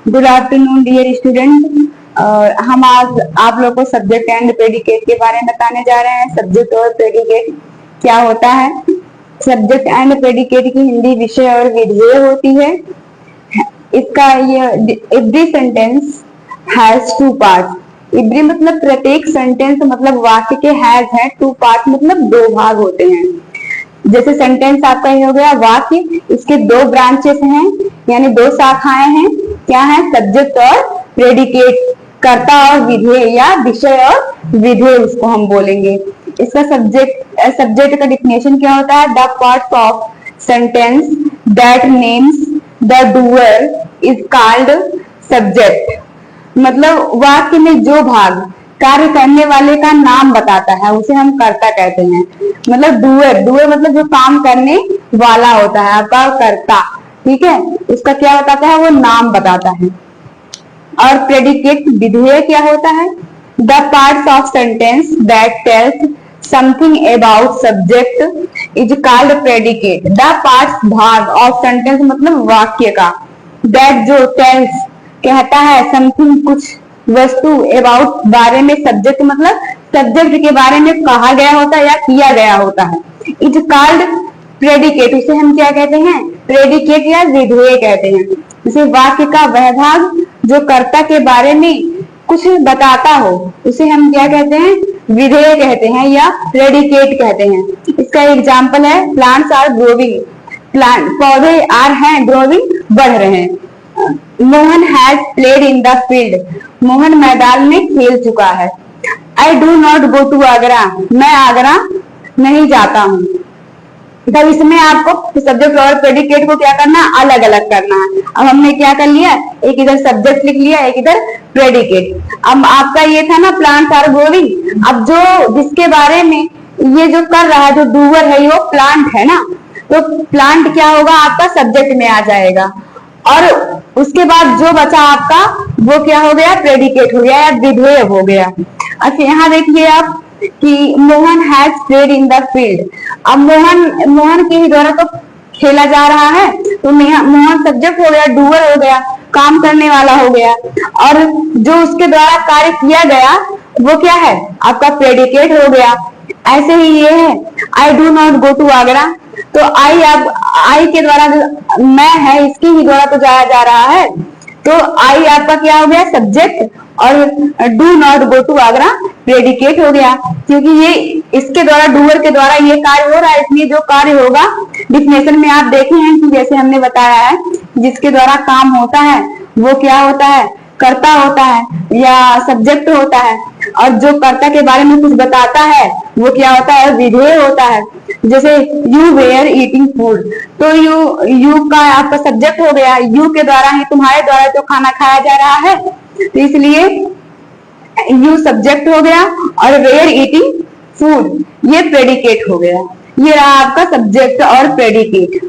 Good afternoon dear student. हम आज आप लोग को सब्जेक्ट एंड प्रेडिकेट के बारे में बताने जा रहे हैं। सब्जेक्ट और प्रेडिकेट क्या होता है। सब्जेक्ट एंड प्रेडिकेट की हिंदी विषय और विधेय होती है। इसका ये every sentence has two part. Every मतलब प्रत्येक सेंटेंस मतलब वाक्य के हैज है, टू पार्ट मतलब दो भाग होते हैं। जैसे सेंटेंस आपका ये हो गया वाक्य, इसके दो ब्रांचेस हैं यानी दो शाखाएं हैं। क्या है? सब्जेक्ट और प्रेडिकेट, कर्ता और विधेय या विषय और विधेय उसको हम बोलेंगे। इसका सब्जेक्ट का डिफिनेशन क्या होता है? The parts of sentence that names the doer is called subject. मतलब वाक्य में जो भाग कार्य करने वाले का नाम बताता है उसे हम कर्ता कहते हैं। मतलब डूअर मतलब जो काम करने वाला होता है, आपका कर्ता, ठीक है, उसका क्या बताता है? वो नाम बताता है। और प्रेडिकेट विधेय क्या होता है? The parts of sentence that tells something about subject is called predicate. The parts भाग ऑफ सेंटेंस मतलब वाक्य का, दैट जो टेल्स कहता है, समथिंग कुछ, वस्तु, अबाउट बारे में, सब्जेक्ट मतलब सब्जेक्ट के बारे में कहा गया होता है या किया गया होता है। इज कॉल्ड प्रेडिकेट, उसे हम क्या कहते हैं? प्रेडिकेट या विधेय कहते हैं। जैसे वाक्य का वह भाग जो कर्ता के बारे में कुछ बताता हो उसे हम क्या कहते हैं? विधेय कहते हैं या प्रेडिकेट कहते हैं। इसका एग्जाम्पल है प्लांट्स आर ग्रोविंग। प्लांट पौधे आर हैं ग्रोविंग, बढ़ रहे हैं। Mohan has played in the field. Mohan मैदान में खेल चुका है। I do not go to Agra. मैं आगरा नहीं जाता हूँ। तब इसमें आपको सब्जेक्ट और प्रेडिकेट को क्या करना है? अलग अलग करना है। अब हमने क्या कर लिया? एक इधर सब्जेक्ट लिख लिया, एक इधर प्रेडिकेट। अब आपका ये था ना प्लांट्स आर ग्रोविंग। अब जो जिसके बारे में ये जो कर रहा है, जो डूअर है, वो प्लांट है ना, तो प्लांट क्या होगा? आपका सब्जेक्ट में आ जाएगा। और उसके बाद जो बचा आपका वो क्या हो गया? प्रेडिकेट हो गया या विधेय हो गया। अच्छा यहाँ देखिए आप कि Mohan has played in the field. अब मोहन के ही द्वारा तो खेला जा रहा है, तो मोहन सब्जेक्ट हो गया, डूअर हो गया, काम करने वाला हो गया। और जो उसके द्वारा कार्य किया गया वो क्या है? आपका प्रेडिकेट हो गया। ऐसे ही ये है I do not go to Agra, तो आई के द्वारा जो मैं है इसके ही द्वारा तो जाया जा रहा है, तो आई आपका क्या हो गया? सब्जेक्ट, और do not go to Agra predicate हो गया, क्योंकि ये इसके द्वारा, डूअर के द्वारा ये कार्य हो रहा है, इसलिए जो कार्य होगा डिफिनेशन में आप देखे हैं कि जैसे हमने बताया है जिसके द्वारा काम होता है वो क्या होता है? कर्ता होता है या सब्जेक्ट होता है। और जो कर्ता के बारे में कुछ बताता है वो क्या होता है? विधेय होता है। जैसे यू वेयर ईटिंग फूड, तो यू का आपका सब्जेक्ट हो गया, यू के द्वारा ही, तुम्हारे द्वारा जो खाना खाया जा रहा है, तो इसलिए यू सब्जेक्ट हो गया और वेयर ईटिंग फूड ये प्रेडिकेट हो गया। ये रहा आपका सब्जेक्ट और प्रेडिकेट।